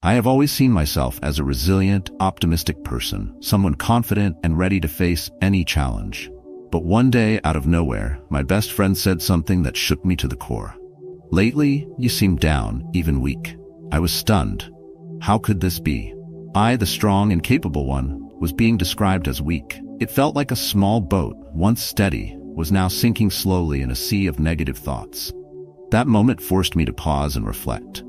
I have always seen myself as a resilient, optimistic person, someone confident and ready to face any challenge. But one day, out of nowhere, my best friend said something that shook me to the core. "Lately, you seem down, even weak." I was stunned. How could this be? I, the strong and capable one, was being described as weak. It felt like a small boat, once steady, was now sinking slowly in a sea of negative thoughts. That moment forced me to pause and reflect.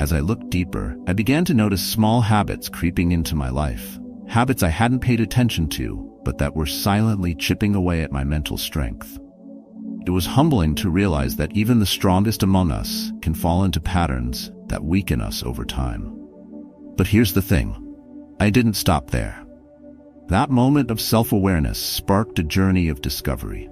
As I looked deeper, I began to notice small habits creeping into my life. Habits I hadn't paid attention to, but that were silently chipping away at my mental strength. It was humbling to realize that even the strongest among us can fall into patterns that weaken us over time. But here's the thing. I didn't stop there. That moment of self-awareness sparked a journey of discovery.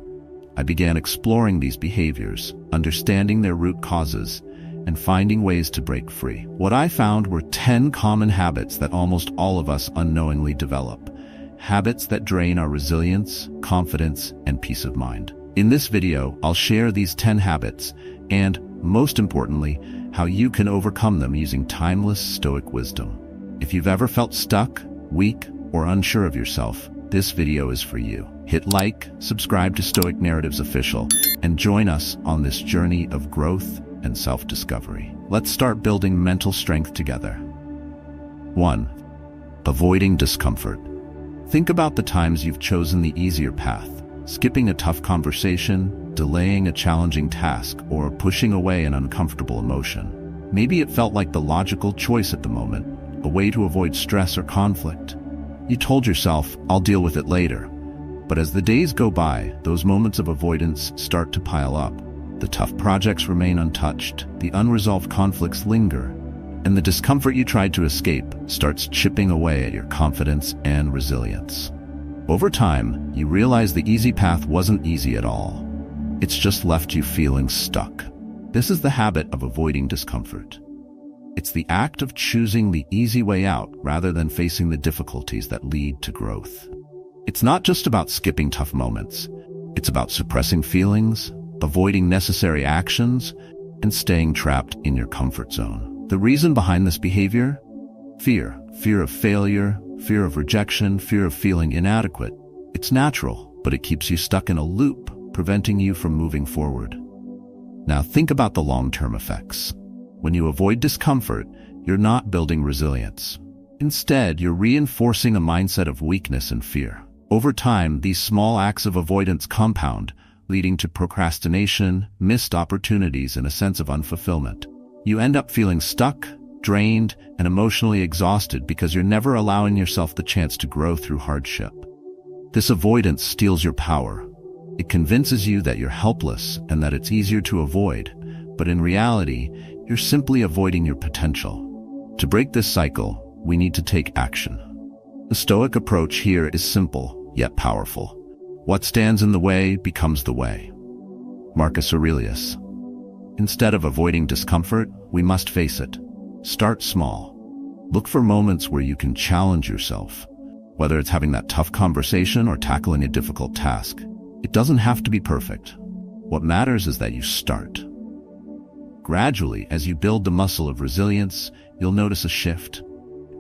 I began exploring these behaviors, understanding their root causes, and finding ways to break free. What I found were 10 common habits that almost all of us unknowingly develop. Habits that drain our resilience, confidence, and peace of mind. In this video, I'll share these 10 habits and, most importantly, how you can overcome them using timeless Stoic wisdom. If you've ever felt stuck, weak, or unsure of yourself, this video is for you. Hit like, subscribe to Stoic Narratives Official, and join us on this journey of growth and self-discovery. Let's start building mental strength together. 1. Avoiding discomfort. Think about the times you've chosen the easier path, skipping a tough conversation, delaying a challenging task, or pushing away an uncomfortable emotion. Maybe it felt like the logical choice at the moment, a way to avoid stress or conflict. You told yourself, "I'll deal with it later." But as the days go by, those moments of avoidance start to pile up. The tough projects remain untouched, the unresolved conflicts linger, and the discomfort you tried to escape starts chipping away at your confidence and resilience. Over time, you realize the easy path wasn't easy at all. It's just left you feeling stuck. This is the habit of avoiding discomfort. It's the act of choosing the easy way out rather than facing the difficulties that lead to growth. It's not just about skipping tough moments. It's about suppressing feelings, avoiding necessary actions, and staying trapped in your comfort zone. The reason behind this behavior? Fear. Fear of failure, fear of rejection, fear of feeling inadequate. It's natural, but it keeps you stuck in a loop, preventing you from moving forward. Now think about the long-term effects. When you avoid discomfort, you're not building resilience. Instead, you're reinforcing a mindset of weakness and fear. Over time, these small acts of avoidance compound, leading to procrastination, missed opportunities, and a sense of unfulfillment. You end up feeling stuck, drained, and emotionally exhausted because you're never allowing yourself the chance to grow through hardship. This avoidance steals your power. It convinces you that you're helpless and that it's easier to avoid, but in reality, you're simply avoiding your potential. To break this cycle, we need to take action. The Stoic approach here is simple, yet powerful. What stands in the way becomes the way. Marcus Aurelius. Instead of avoiding discomfort, we must face it. Start small. Look for moments where you can challenge yourself, whether it's having that tough conversation or tackling a difficult task. It doesn't have to be perfect. What matters is that you start. Gradually, as you build the muscle of resilience, you'll notice a shift.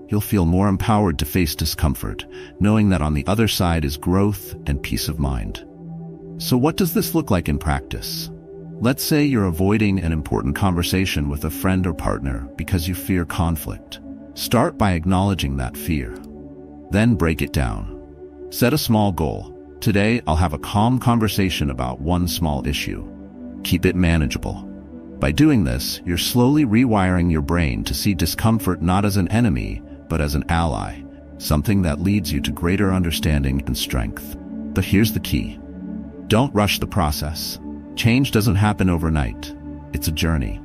You'll feel more empowered to face discomfort, knowing that on the other side is growth and peace of mind. So what does this look like in practice? Let's say you're avoiding an important conversation with a friend or partner because you fear conflict. Start by acknowledging that fear. Then break it down. Set a small goal. Today, I'll have a calm conversation about one small issue. Keep it manageable. By doing this, you're slowly rewiring your brain to see discomfort not as an enemy, but as an ally, something that leads you to greater understanding and strength. But here's the key. Don't rush the process. Change doesn't happen overnight. It's a journey.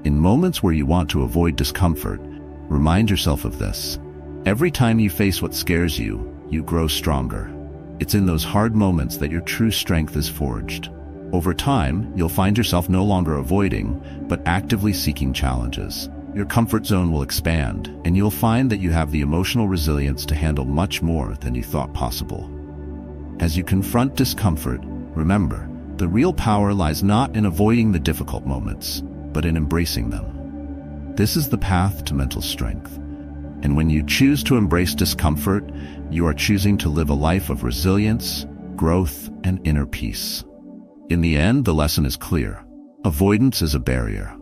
In moments where you want to avoid discomfort, remind yourself of this. Every time you face what scares you, you grow stronger. It's in those hard moments that your true strength is forged. Over time, you'll find yourself no longer avoiding, but actively seeking challenges. Your comfort zone will expand, and you'll find that you have the emotional resilience to handle much more than you thought possible. As you confront discomfort, remember, the real power lies not in avoiding the difficult moments, but in embracing them. This is the path to mental strength. And when you choose to embrace discomfort, you are choosing to live a life of resilience, growth, and inner peace. In the end, the lesson is clear. Avoidance is a barrier.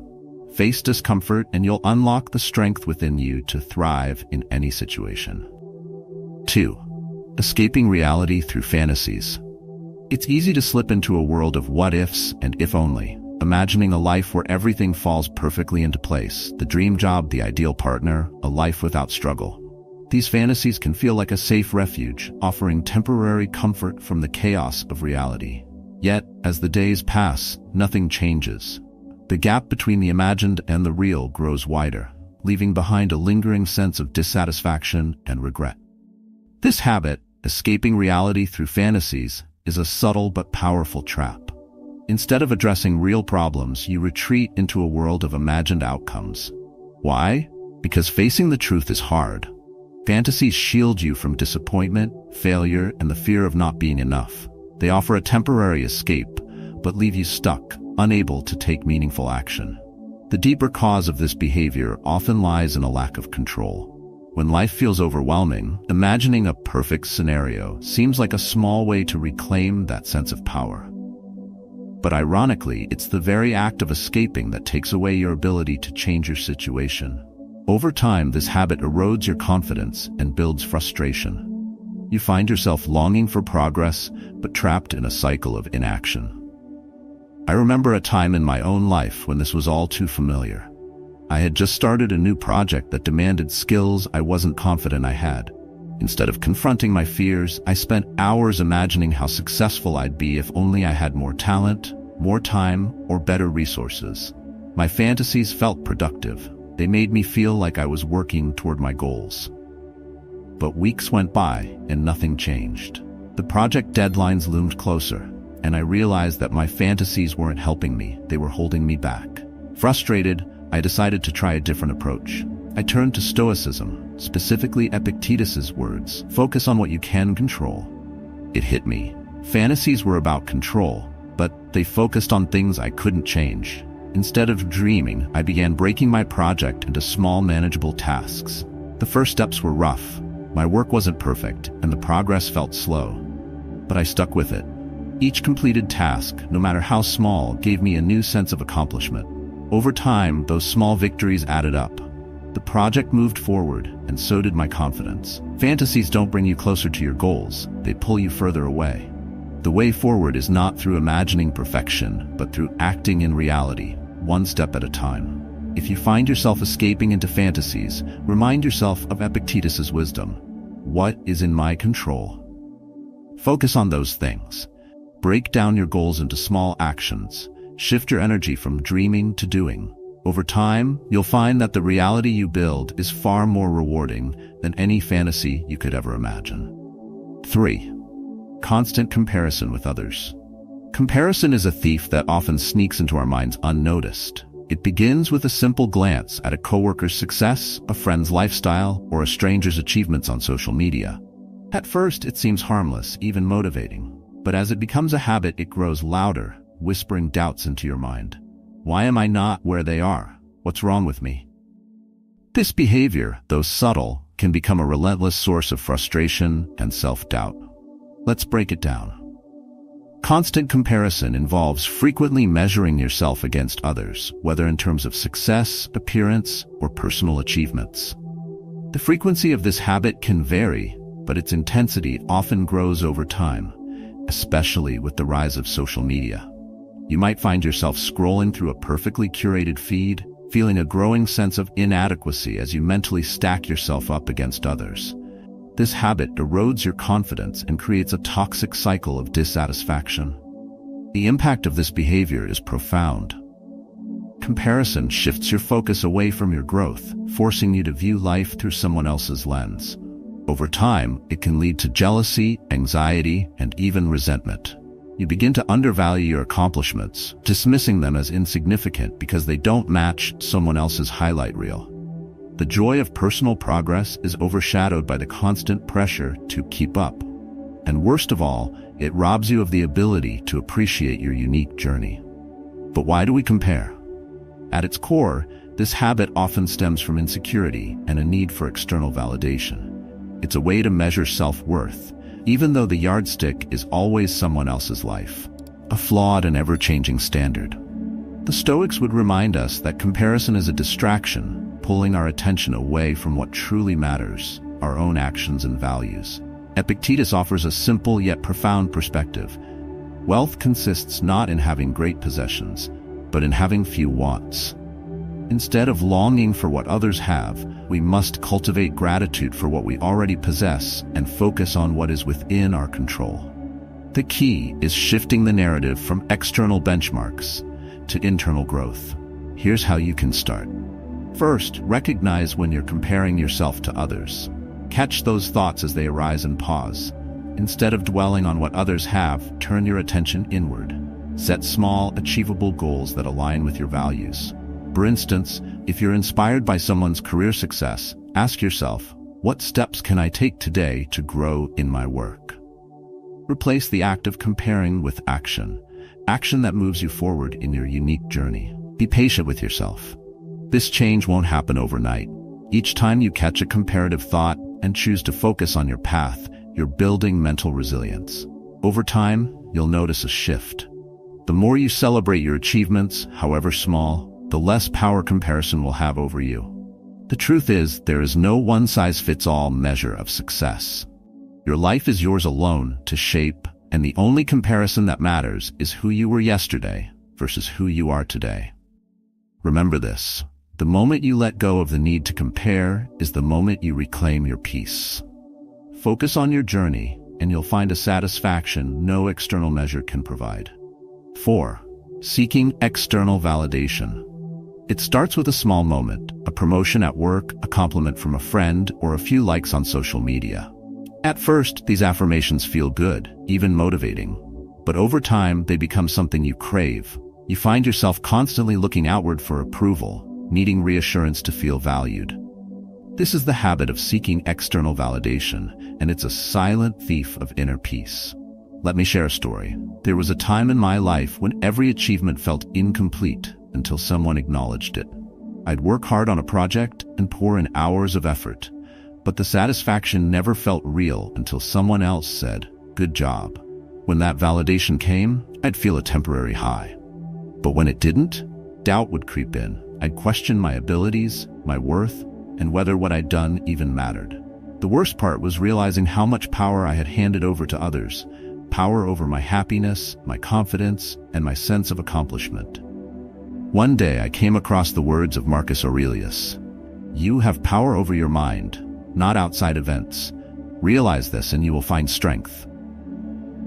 Face discomfort and you'll unlock the strength within you to thrive in any situation. 2. Escaping reality through fantasies. It's easy to slip into a world of what-ifs and if-only, imagining a life where everything falls perfectly into place, the dream job, the ideal partner, a life without struggle. These fantasies can feel like a safe refuge, offering temporary comfort from the chaos of reality. Yet, as the days pass, nothing changes. The gap between the imagined and the real grows wider, leaving behind a lingering sense of dissatisfaction and regret. This habit, escaping reality through fantasies, is a subtle but powerful trap. Instead of addressing real problems, you retreat into a world of imagined outcomes. Why? Because facing the truth is hard. Fantasies shield you from disappointment, failure, and the fear of not being enough. They offer a temporary escape, but leave you stuck, unable to take meaningful action. The deeper cause of this behavior often lies in a lack of control. When life feels overwhelming, imagining a perfect scenario seems like a small way to reclaim that sense of power. But ironically, it's the very act of escaping that takes away your ability to change your situation. Over time, this habit erodes your confidence and builds frustration. You find yourself longing for progress, but trapped in a cycle of inaction. I remember a time in my own life when this was all too familiar. I had just started a new project that demanded skills I wasn't confident I had. Instead of confronting my fears, I spent hours imagining how successful I'd be if only I had more talent, more time, or better resources. My fantasies felt productive. They made me feel like I was working toward my goals. But weeks went by and nothing changed. The project deadlines loomed closer, and I realized that my fantasies weren't helping me, they were holding me back. Frustrated, I decided to try a different approach. I turned to Stoicism, specifically Epictetus's words, "Focus on what you can control." It hit me. Fantasies were about control, but they focused on things I couldn't change. Instead of dreaming, I began breaking my project into small, manageable tasks. The first steps were rough. My work wasn't perfect, and the progress felt slow. But I stuck with it. Each completed task, no matter how small, gave me a new sense of accomplishment. Over time, those small victories added up. The project moved forward, and so did my confidence. Fantasies don't bring you closer to your goals, they pull you further away. The way forward is not through imagining perfection, but through acting in reality, one step at a time. If you find yourself escaping into fantasies, remind yourself of Epictetus's wisdom. What is in my control? Focus on those things. Break down your goals into small actions. Shift your energy from dreaming to doing. Over time, you'll find that the reality you build is far more rewarding than any fantasy you could ever imagine. 3. Constant comparison with others. Comparison is a thief that often sneaks into our minds unnoticed. It begins with a simple glance at a coworker's success, a friend's lifestyle, or a stranger's achievements on social media. At first, it seems harmless, even motivating. But as it becomes a habit, it grows louder, whispering doubts into your mind. Why am I not where they are? What's wrong with me? This behavior, though subtle, can become a relentless source of frustration and self-doubt. Let's break it down. Constant comparison involves frequently measuring yourself against others, whether in terms of success, appearance, or personal achievements. The frequency of this habit can vary, but its intensity often grows over time, especially with the rise of social media. You might find yourself scrolling through a perfectly curated feed, feeling a growing sense of inadequacy as you mentally stack yourself up against others. This habit erodes your confidence and creates a toxic cycle of dissatisfaction. The impact of this behavior is profound. Comparison shifts your focus away from your growth, forcing you to view life through someone else's lens. Over time, it can lead to jealousy, anxiety, and even resentment. You begin to undervalue your accomplishments, dismissing them as insignificant because they don't match someone else's highlight reel. The joy of personal progress is overshadowed by the constant pressure to keep up. And worst of all, it robs you of the ability to appreciate your unique journey. But why do we compare? At its core, This habit often stems from insecurity and a need for external validation. It's a way to measure self-worth, even though the yardstick is always someone else's life, a flawed and ever-changing standard. The Stoics would remind us that comparison is a distraction, pulling our attention away from what truly matters, our own actions and values. Epictetus offers a simple yet profound perspective. Wealth consists not in having great possessions, but in having few wants. Instead of longing for what others have, we must cultivate gratitude for what we already possess and focus on what is within our control. The key is shifting the narrative from external benchmarks to internal growth. Here's how you can start. First, recognize when you're comparing yourself to others. Catch those thoughts as they arise and pause. Instead of dwelling on what others have, turn your attention inward. Set small, achievable goals that align with your values. For instance, if you're inspired by someone's career success, ask yourself, what steps can I take today to grow in my work? Replace the act of comparing with action. Action that moves you forward in your unique journey. Be patient with yourself. This change won't happen overnight. Each time you catch a comparative thought and choose to focus on your path, you're building mental resilience. Over time, you'll notice a shift. The more you celebrate your achievements, however small, the less power comparison will have over you. The truth is, there is no one-size-fits-all measure of success. Your life is yours alone to shape, and the only comparison that matters is who you were yesterday versus who you are today. Remember this: the moment you let go of the need to compare is the moment you reclaim your peace. Focus on your journey, and you'll find a satisfaction no external measure can provide. 4. Seeking external validation. It starts with a small moment, a promotion at work, a compliment from a friend, or a few likes on social media. At first, these affirmations feel good, even motivating. But over time, they become something you crave. You find yourself constantly looking outward for approval, needing reassurance to feel valued. This is the habit of seeking external validation, and it's a silent thief of inner peace. Let me share a story. There was a time in my life when every achievement felt incomplete until someone acknowledged it. I'd work hard on a project and pour in hours of effort, but the satisfaction never felt real until someone else said, "Good job." When that validation came, I'd feel a temporary high. But when it didn't, doubt would creep in. I'd question my abilities, my worth, and whether what I'd done even mattered. The worst part was realizing how much power I had handed over to others, power over my happiness, my confidence, and my sense of accomplishment. One day I came across the words of Marcus Aurelius. "You have power over your mind, not outside events. Realize this and you will find strength."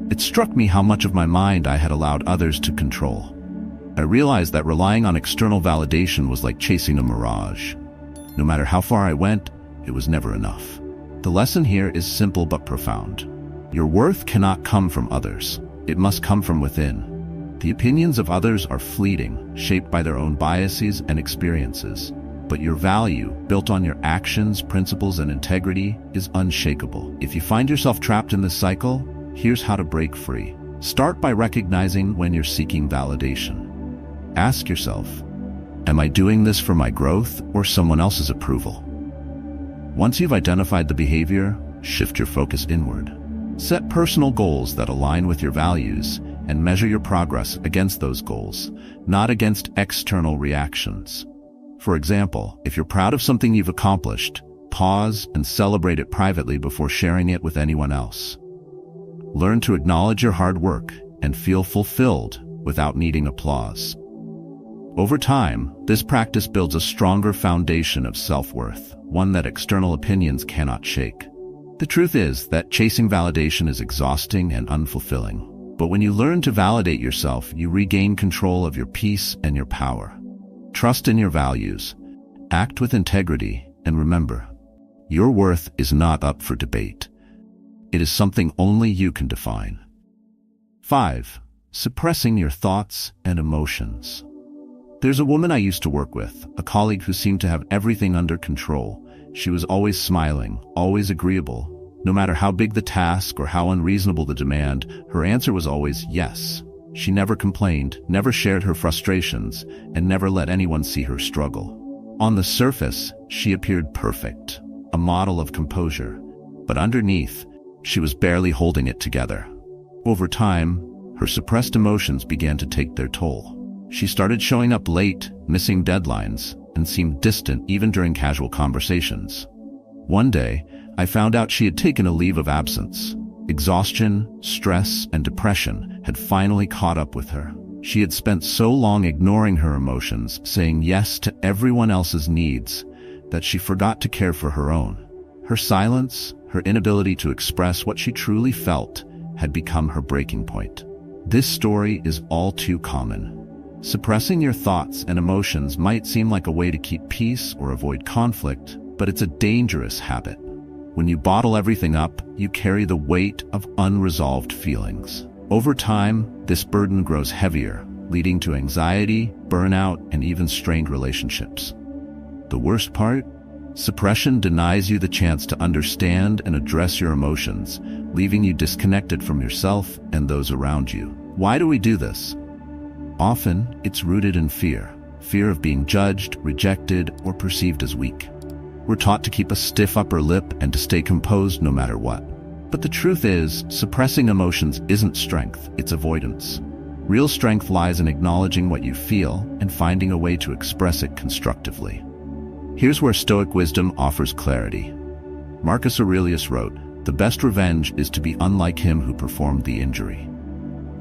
It struck me how much of my mind I had allowed others to control. I realized that relying on external validation was like chasing a mirage. No matter how far I went, it was never enough. The lesson here is simple but profound. Your worth cannot come from others. It must come from within. The opinions of others are fleeting, shaped by their own biases and experiences. But your value, built on your actions, principles, and integrity, is unshakable. If you find yourself trapped in this cycle, here's how to break free. Start by recognizing when you're seeking validation. Ask yourself, am I doing this for my growth or someone else's approval? Once you've identified the behavior, shift your focus inward. Set personal goals that align with your values and measure your progress against those goals, not against external reactions. For example, if you're proud of something you've accomplished, pause and celebrate it privately before sharing it with anyone else. Learn to acknowledge your hard work and feel fulfilled without needing applause. Over time, this practice builds a stronger foundation of self-worth, one that external opinions cannot shake. The truth is that chasing validation is exhausting and unfulfilling. But when you learn to validate yourself, you regain control of your peace and your power. Trust in your values, act with integrity, and remember, your worth is not up for debate. It is something only you can define. 5. Suppressing your thoughts and emotions. There's a woman I used to work with, a colleague who seemed to have everything under control. She was always smiling, always agreeable. No matter how big the task or how unreasonable the demand, her answer was always yes. She never complained, never shared her frustrations, and never let anyone see her struggle. On the surface, she appeared perfect, a model of composure, but underneath, she was barely holding it together. Over time, her suppressed emotions began to take their toll. She started showing up late, missing deadlines, and seemed distant even during casual conversations. One day, I found out she had taken a leave of absence. Exhaustion, stress, and depression had finally caught up with her. She had spent so long ignoring her emotions, saying yes to everyone else's needs, that she forgot to care for her own. Her silence, her inability to express what she truly felt, had become her breaking point. This story is all too common. Suppressing your thoughts and emotions might seem like a way to keep peace or avoid conflict, but it's a dangerous habit. When you bottle everything up, you carry the weight of unresolved feelings. Over time, this burden grows heavier, leading to anxiety, burnout, and even strained relationships. The worst part? Suppression denies you the chance to understand and address your emotions, leaving you disconnected from yourself and those around you. Why do we do this? Often, it's rooted in fear. Fear of being judged, rejected, or perceived as weak. We're taught to keep a stiff upper lip and to stay composed no matter what. But the truth is, suppressing emotions isn't strength, it's avoidance. Real strength lies in acknowledging what you feel and finding a way to express it constructively. Here's where Stoic wisdom offers clarity. Marcus Aurelius wrote, "The best revenge is to be unlike him who performed the injury."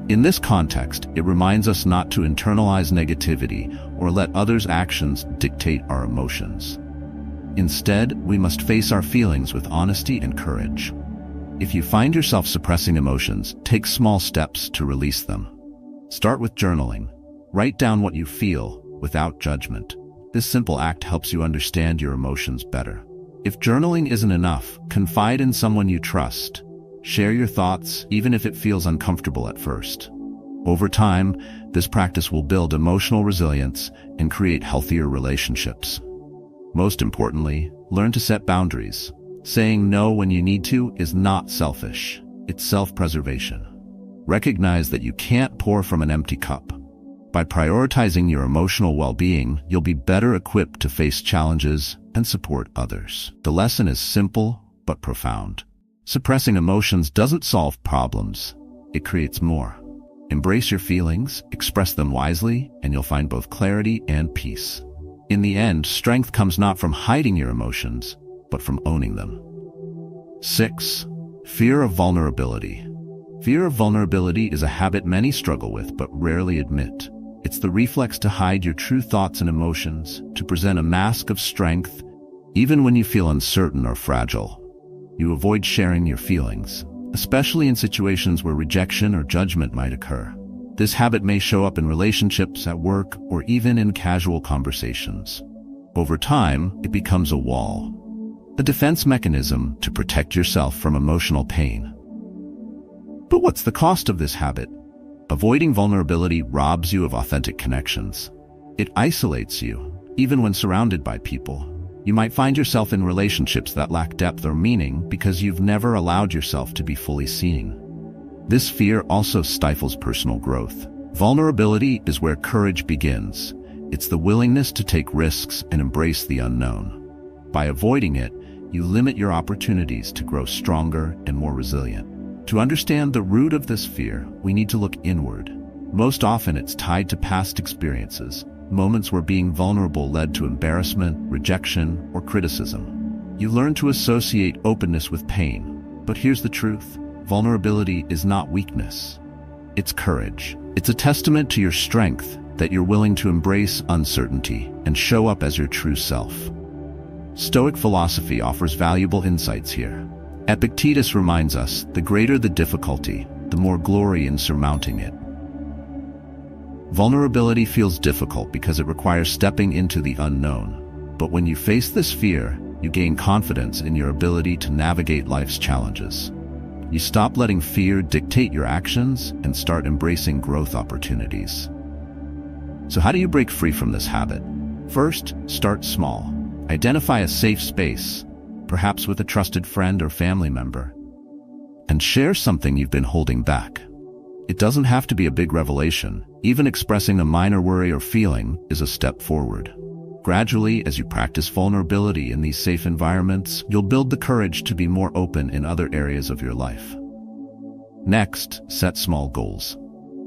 In this context, it reminds us not to internalize negativity or let others' actions dictate our emotions. Instead, we must face our feelings with honesty and courage. If you find yourself suppressing emotions, take small steps to release them. Start with journaling. Write down what you feel without judgment. This simple act helps you understand your emotions better. If journaling isn't enough, confide in someone you trust. Share your thoughts, even if it feels uncomfortable at first. Over time, this practice will build emotional resilience and create healthier relationships. Most importantly, learn to set boundaries. Saying no when you need to is not selfish. It's self-preservation. Recognize that you can't pour from an empty cup. By prioritizing your emotional well-being, you'll be better equipped to face challenges and support others. The lesson is simple but profound. Suppressing emotions doesn't solve problems. It creates more. Embrace your feelings, express them wisely, and you'll find both clarity and peace. In the end, strength comes not from hiding your emotions, but from owning them. 6. Fear of vulnerability. Fear of vulnerability is a habit many struggle with but rarely admit. It's the reflex to hide your true thoughts and emotions, to present a mask of strength, even when you feel uncertain or fragile. You avoid sharing your feelings, especially in situations where rejection or judgment might occur. This habit may show up in relationships, at work, or even in casual conversations. Over time, it becomes a wall, a defense mechanism to protect yourself from emotional pain. But what's the cost of this habit? Avoiding vulnerability robs you of authentic connections. It isolates you, even when surrounded by people. You might find yourself in relationships that lack depth or meaning because you've never allowed yourself to be fully seen. This fear also stifles personal growth. Vulnerability is where courage begins. It's the willingness to take risks and embrace the unknown. By avoiding it, you limit your opportunities to grow stronger and more resilient. To understand the root of this fear, we need to look inward. Most often it's tied to past experiences, moments where being vulnerable led to embarrassment, rejection, or criticism. You learn to associate openness with pain. But here's the truth. Vulnerability is not weakness. It's courage. It's a testament to your strength that you're willing to embrace uncertainty and show up as your true self. Stoic philosophy offers valuable insights here. Epictetus reminds us, the greater the difficulty, the more glory in surmounting it. Vulnerability feels difficult because it requires stepping into the unknown. But when you face this fear, you gain confidence in your ability to navigate life's challenges. You stop letting fear dictate your actions and start embracing growth opportunities. So how do you break free from this habit? First, start small. Identify a safe space, perhaps with a trusted friend or family member, and share something you've been holding back. It doesn't have to be a big revelation. Even expressing a minor worry or feeling is a step forward. Gradually, as you practice vulnerability in these safe environments, you'll build the courage to be more open in other areas of your life. Next, set small goals.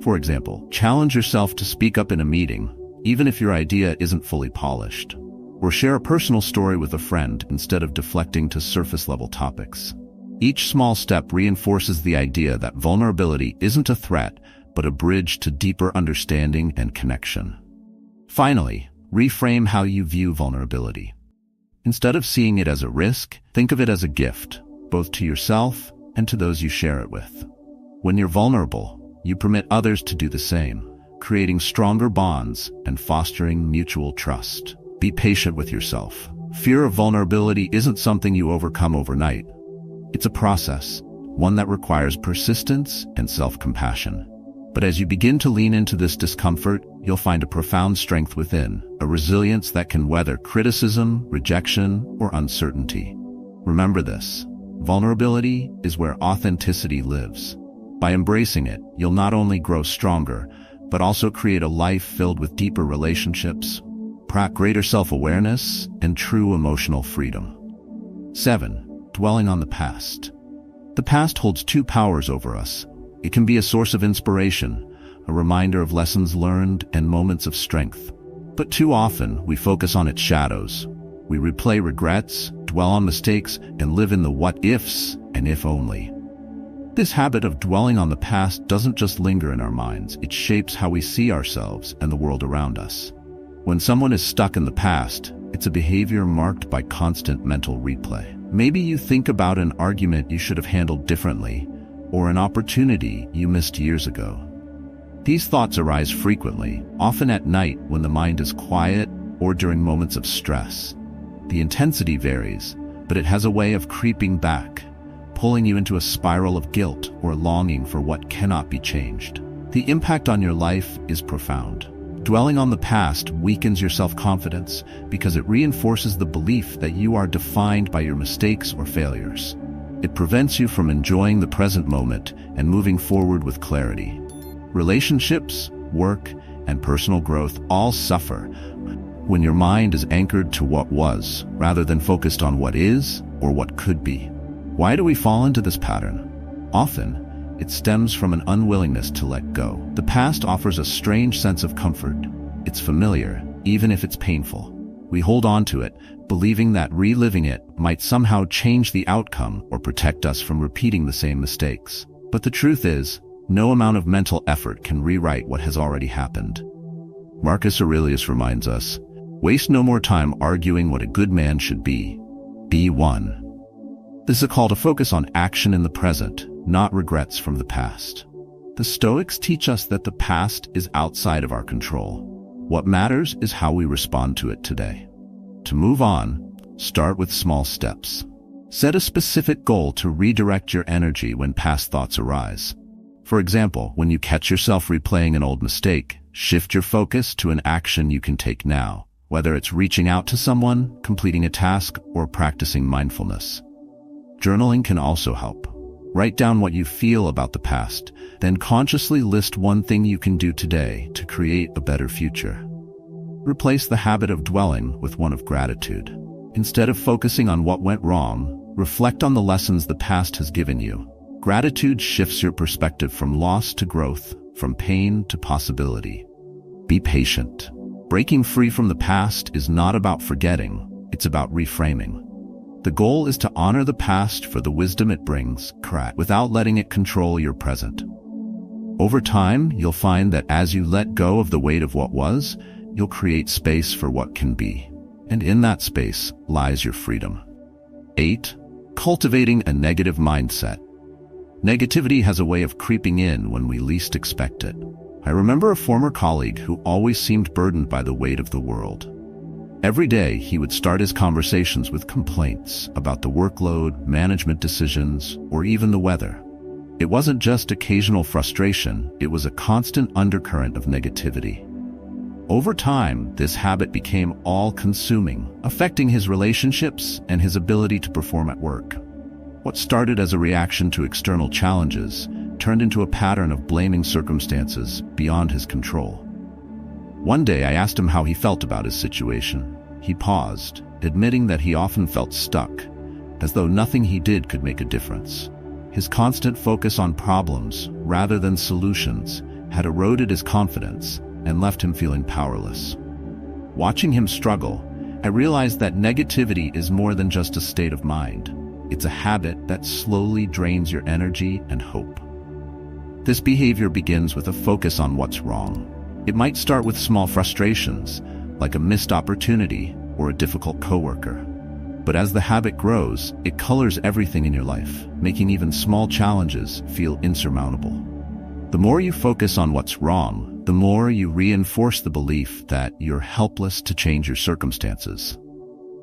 For example, challenge yourself to speak up in a meeting, even if your idea isn't fully polished. Or share a personal story with a friend instead of deflecting to surface-level topics. Each small step reinforces the idea that vulnerability isn't a threat, but a bridge to deeper understanding and connection. Finally, reframe how you view vulnerability. Instead of seeing it as a risk, think of it as a gift, both to yourself and to those you share it with. When you're vulnerable, you permit others to do the same, creating stronger bonds and fostering mutual trust. Be patient with yourself. Fear of vulnerability isn't something you overcome overnight. It's a process, one that requires persistence and self-compassion. But as you begin to lean into this discomfort, you'll find a profound strength within, a resilience that can weather criticism, rejection, or uncertainty. Remember this: vulnerability is where authenticity lives. By embracing it, you'll not only grow stronger, but also create a life filled with deeper relationships, greater self-awareness, and true emotional freedom. 7. Dwelling on the past. The past holds two powers over us. It can be a source of inspiration, a reminder of lessons learned and moments of strength. But too often, we focus on its shadows. We replay regrets, dwell on mistakes, and live in the what-ifs and if only. This habit of dwelling on the past doesn't just linger in our minds, it shapes how we see ourselves and the world around us. When someone is stuck in the past, it's a behavior marked by constant mental replay. Maybe you think about an argument you should have handled differently, or an opportunity you missed years ago. These thoughts arise frequently, often at night when the mind is quiet or during moments of stress. The intensity varies, but it has a way of creeping back, pulling you into a spiral of guilt or longing for what cannot be changed. The impact on your life is profound. Dwelling on the past weakens your self-confidence because it reinforces the belief that you are defined by your mistakes or failures. It prevents you from enjoying the present moment and moving forward with clarity. Relationships, work, and personal growth all suffer when your mind is anchored to what was, rather than focused on what is or what could be. Why do we fall into this pattern? Often, it stems from an unwillingness to let go. The past offers a strange sense of comfort. It's familiar, even if it's painful. We hold on to it, believing that reliving it might somehow change the outcome or protect us from repeating the same mistakes. But the truth is, no amount of mental effort can rewrite what has already happened. Marcus Aurelius reminds us, "Waste no more time arguing what a good man should be. Be one." This is a call to focus on action in the present, not regrets from the past. The Stoics teach us that the past is outside of our control. What matters is how we respond to it today. To move on, start with small steps. Set a specific goal to redirect your energy when past thoughts arise. For example, when you catch yourself replaying an old mistake, shift your focus to an action you can take now, whether it's reaching out to someone, completing a task, or practicing mindfulness. Journaling can also help. Write down what you feel about the past, then consciously list one thing you can do today to create a better future. Replace the habit of dwelling with one of gratitude. Instead of focusing on what went wrong, reflect on the lessons the past has given you. Gratitude shifts your perspective from loss to growth, from pain to possibility. Be patient. Breaking free from the past is not about forgetting, it's about reframing. The goal is to honor the past for the wisdom it brings, without letting it control your present. Over time, you'll find that as you let go of the weight of what was, you'll create space for what can be. And in that space lies your freedom. 8. Cultivating a negative mindset. Negativity has a way of creeping in when we least expect it. I remember a former colleague who always seemed burdened by the weight of the world. Every day, he would start his conversations with complaints about the workload, management decisions, or even the weather. It wasn't just occasional frustration, it was a constant undercurrent of negativity. Over time, this habit became all-consuming, affecting his relationships and his ability to perform at work. What started as a reaction to external challenges turned into a pattern of blaming circumstances beyond his control. One day I asked him how he felt about his situation. He paused, admitting that he often felt stuck, as though nothing he did could make a difference. His constant focus on problems, rather than solutions, had eroded his confidence and left him feeling powerless. Watching him struggle, I realized that negativity is more than just a state of mind. It's a habit that slowly drains your energy and hope. This behavior begins with a focus on what's wrong. It might start with small frustrations, like a missed opportunity or a difficult coworker. But as the habit grows, it colors everything in your life, making even small challenges feel insurmountable. The more you focus on what's wrong, the more you reinforce the belief that you're helpless to change your circumstances.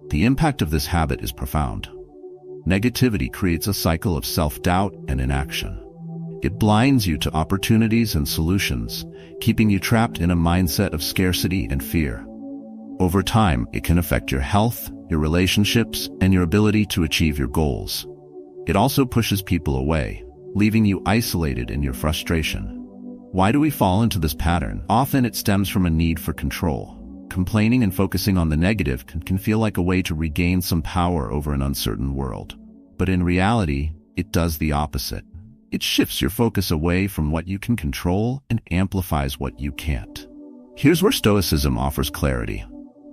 The impact of this habit is profound. Negativity creates a cycle of self-doubt and inaction. It blinds you to opportunities and solutions, keeping you trapped in a mindset of scarcity and fear. Over time, it can affect your health, your relationships, and your ability to achieve your goals. It also pushes people away, leaving you isolated in your frustration. Why do we fall into this pattern? Often it stems from a need for control. Complaining and focusing on the negative can feel like a way to regain some power over an uncertain world. But in reality, it does the opposite. It shifts your focus away from what you can control and amplifies what you can't. Here's where Stoicism offers clarity.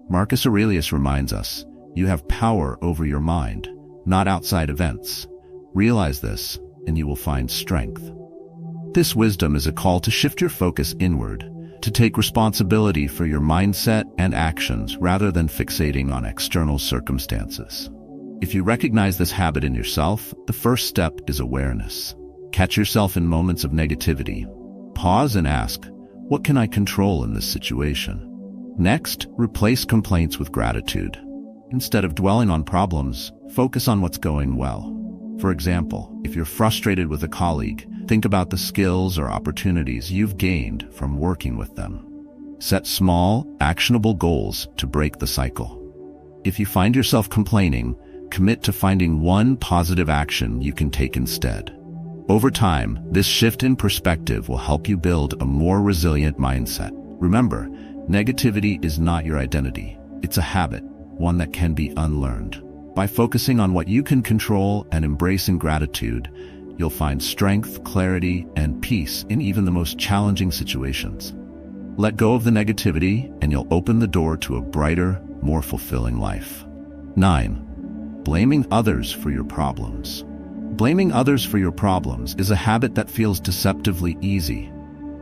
Marcus Aurelius reminds us, you have power over your mind, not outside events. Realize this, and you will find strength. This wisdom is a call to shift your focus inward, to take responsibility for your mindset and actions rather than fixating on external circumstances. If you recognize this habit in yourself, the first step is awareness. Catch yourself in moments of negativity. Pause and ask, what can I control in this situation? Next, replace complaints with gratitude. Instead of dwelling on problems, focus on what's going well. For example, if you're frustrated with a colleague, think about the skills or opportunities you've gained from working with them. Set small, actionable goals to break the cycle. If you find yourself complaining, commit to finding one positive action you can take instead. Over time, this shift in perspective will help you build a more resilient mindset. Remember, negativity is not your identity. It's a habit, one that can be unlearned. By focusing on what you can control and embracing gratitude, you'll find strength, clarity, and peace in even the most challenging situations. Let go of the negativity, and you'll open the door to a brighter, more fulfilling life. 9. Blaming others for your problems. Blaming others for your problems is a habit that feels deceptively easy.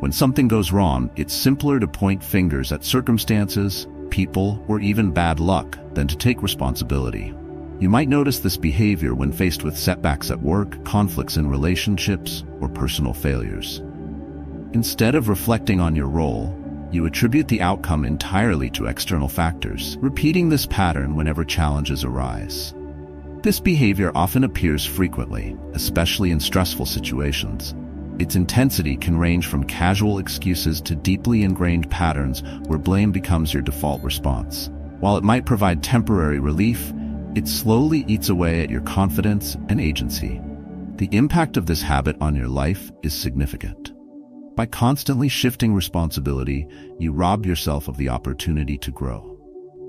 When something goes wrong, it's simpler to point fingers at circumstances, people, or even bad luck than to take responsibility. You might notice this behavior when faced with setbacks at work, conflicts in relationships, or personal failures. Instead of reflecting on your role, you attribute the outcome entirely to external factors, repeating this pattern whenever challenges arise. This behavior often appears frequently, especially in stressful situations. Its intensity can range from casual excuses to deeply ingrained patterns where blame becomes your default response. While it might provide temporary relief, it slowly eats away at your confidence and agency. The impact of this habit on your life is significant. By constantly shifting responsibility, you rob yourself of the opportunity to grow.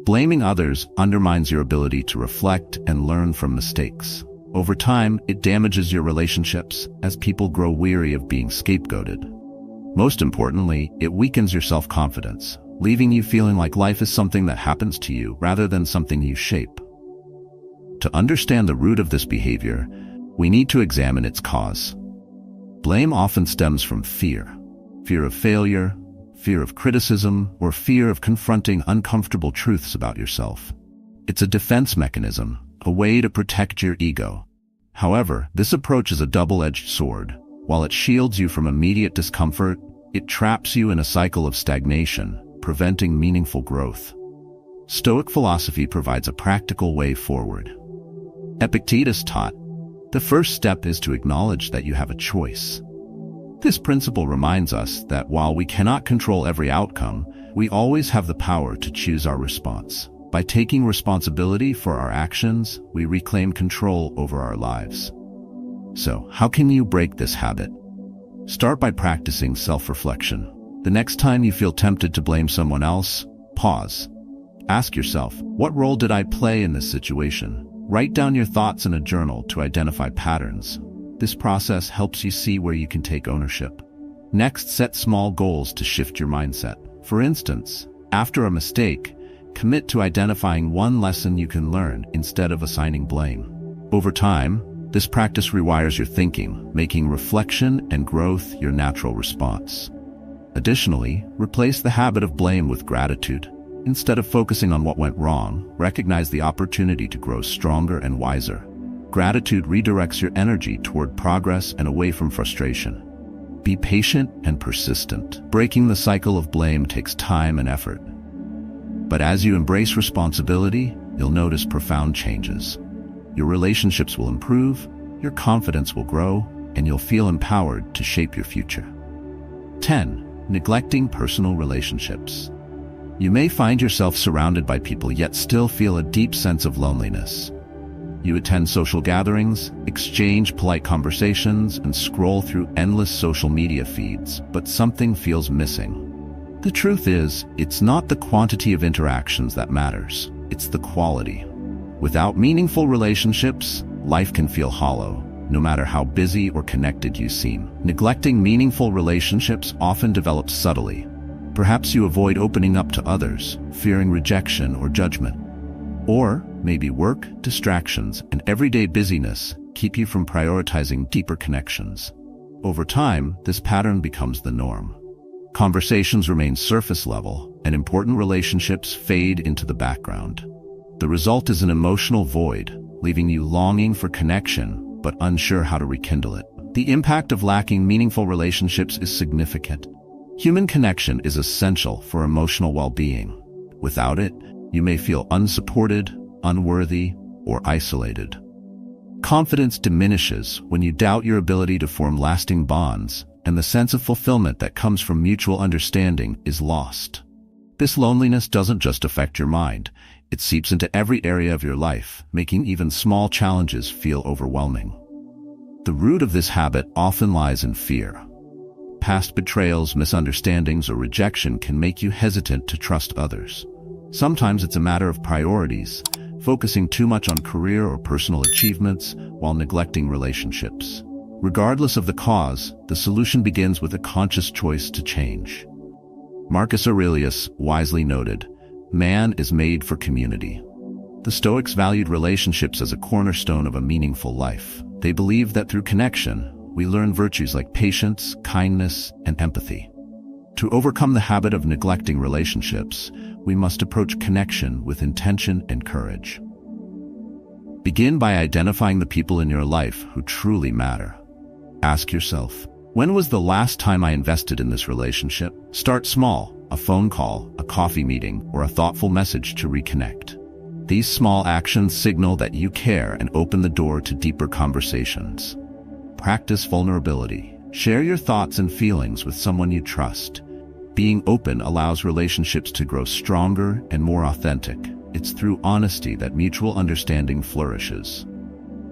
Blaming others undermines your ability to reflect and learn from mistakes. Over time, it damages your relationships as people grow weary of being scapegoated. Most importantly, it weakens your self-confidence, leaving you feeling like life is something that happens to you rather than something you shape. To understand the root of this behavior, we need to examine its cause. Blame often stems from fear. Fear of failure, fear of criticism, or fear of confronting uncomfortable truths about yourself. It's a defense mechanism, a way to protect your ego. However, this approach is a double-edged sword. While it shields you from immediate discomfort, it traps you in a cycle of stagnation, preventing meaningful growth. Stoic philosophy provides a practical way forward. Epictetus taught, the first step is to acknowledge that you have a choice. This principle reminds us that while we cannot control every outcome, we always have the power to choose our response. By taking responsibility for our actions, we reclaim control over our lives. So, how can you break this habit? Start by practicing self-reflection. The next time you feel tempted to blame someone else, pause. Ask yourself, what role did I play in this situation? Write down your thoughts in a journal to identify patterns. This process helps you see where you can take ownership. Next, set small goals to shift your mindset. For instance, after a mistake, commit to identifying one lesson you can learn instead of assigning blame. Over time, this practice rewires your thinking, making reflection and growth your natural response. Additionally, replace the habit of blame with gratitude. Instead of focusing on what went wrong, recognize the opportunity to grow stronger and wiser. Gratitude redirects your energy toward progress and away from frustration. Be patient and persistent. Breaking the cycle of blame takes time and effort. But as you embrace responsibility, you'll notice profound changes. Your relationships will improve, your confidence will grow, and you'll feel empowered to shape your future. 10. Neglecting personal relationships. You may find yourself surrounded by people yet still feel a deep sense of loneliness. You attend social gatherings, exchange polite conversations, and scroll through endless social media feeds, but something feels missing. The truth is, it's not the quantity of interactions that matters, it's the quality. Without meaningful relationships, life can feel hollow, no matter how busy or connected you seem. Neglecting meaningful relationships often develops subtly. Perhaps you avoid opening up to others, fearing rejection or judgment. Or maybe work, distractions, and everyday busyness keep you from prioritizing deeper connections. Over time, this pattern becomes the norm. Conversations remain surface level, and important relationships fade into the background. The result is an emotional void, leaving you longing for connection, but unsure how to rekindle it. The impact of lacking meaningful relationships is significant. Human connection is essential for emotional well-being. Without it, you may feel unsupported, unworthy, or isolated. Confidence diminishes when you doubt your ability to form lasting bonds, and the sense of fulfillment that comes from mutual understanding is lost. This loneliness doesn't just affect your mind, it seeps into every area of your life, making even small challenges feel overwhelming. The root of this habit often lies in fear. Past betrayals, misunderstandings, or rejection can make you hesitant to trust others. Sometimes it's a matter of priorities, focusing too much on career or personal achievements while neglecting relationships. Regardless of the cause, the solution begins with a conscious choice to change. Marcus Aurelius wisely noted, "Man is made for community." The Stoics valued relationships as a cornerstone of a meaningful life. They believed that through connection, we learn virtues like patience, kindness, and empathy. To overcome the habit of neglecting relationships, we must approach connection with intention and courage. Begin by identifying the people in your life who truly matter. Ask yourself, when was the last time I invested in this relationship? Start small, a phone call, a coffee meeting, or a thoughtful message to reconnect. These small actions signal that you care and open the door to deeper conversations. Practice vulnerability. Share your thoughts and feelings with someone you trust. Being open allows relationships to grow stronger and more authentic. It's through honesty that mutual understanding flourishes.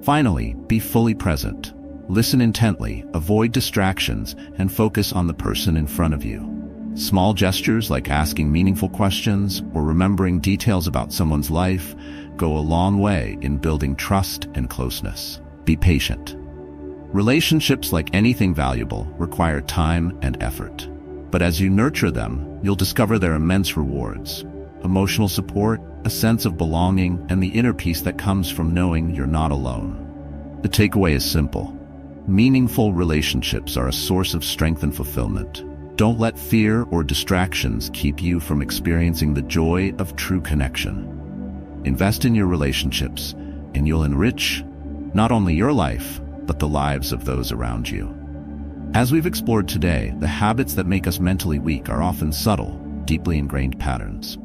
Finally, be fully present. Listen intently, avoid distractions, and focus on the person in front of you. Small gestures like asking meaningful questions or remembering details about someone's life go a long way in building trust and closeness. Be patient. Relationships, like anything valuable, require time and effort. But as you nurture them, you'll discover their immense rewards. Emotional support, a sense of belonging, and the inner peace that comes from knowing you're not alone. The takeaway is simple. Meaningful relationships are a source of strength and fulfillment. Don't let fear or distractions keep you from experiencing the joy of true connection. Invest in your relationships, and you'll enrich not only your life, but the lives of those around you. As we've explored today, the habits that make us mentally weak are often subtle, deeply ingrained patterns.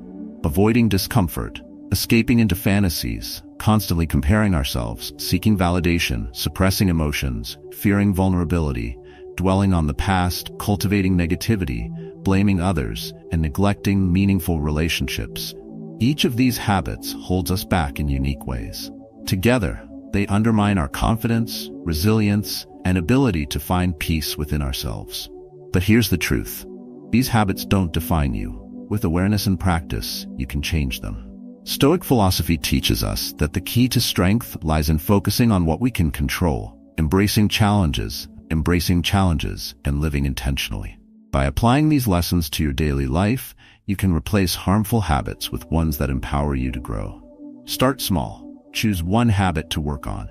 Avoiding discomfort, escaping into fantasies, constantly comparing ourselves, seeking validation, suppressing emotions, fearing vulnerability, dwelling on the past, cultivating negativity, blaming others, and neglecting meaningful relationships. Each of these habits holds us back in unique ways. Together, they undermine our confidence, resilience, and ability to find peace within ourselves. But here's the truth. These habits don't define you. With awareness and practice, you can change them. Stoic philosophy teaches us that the key to strength lies in focusing on what we can control, embracing challenges, and living intentionally. By applying these lessons to your daily life, you can replace harmful habits with ones that empower you to grow. Start small. Choose one habit to work on.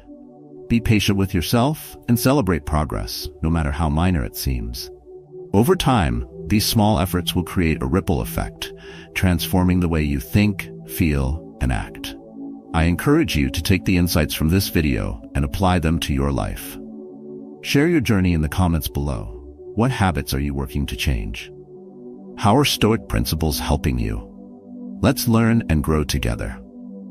Be patient with yourself and celebrate progress, no matter how minor it seems. Over time, these small efforts will create a ripple effect, transforming the way you think, feel, and act. I encourage you to take the insights from this video and apply them to your life. Share your journey in the comments below. What habits are you working to change? How are Stoic principles helping you? Let's learn and grow together.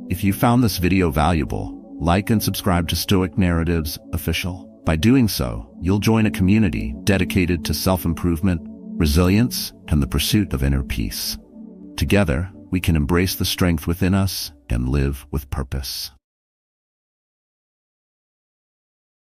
If you found this video valuable, like and subscribe to Stoic Narratives Official. By doing so, you'll join a community dedicated to self-improvement, resilience, and the pursuit of inner peace. Together, we can embrace the strength within us and live with purpose.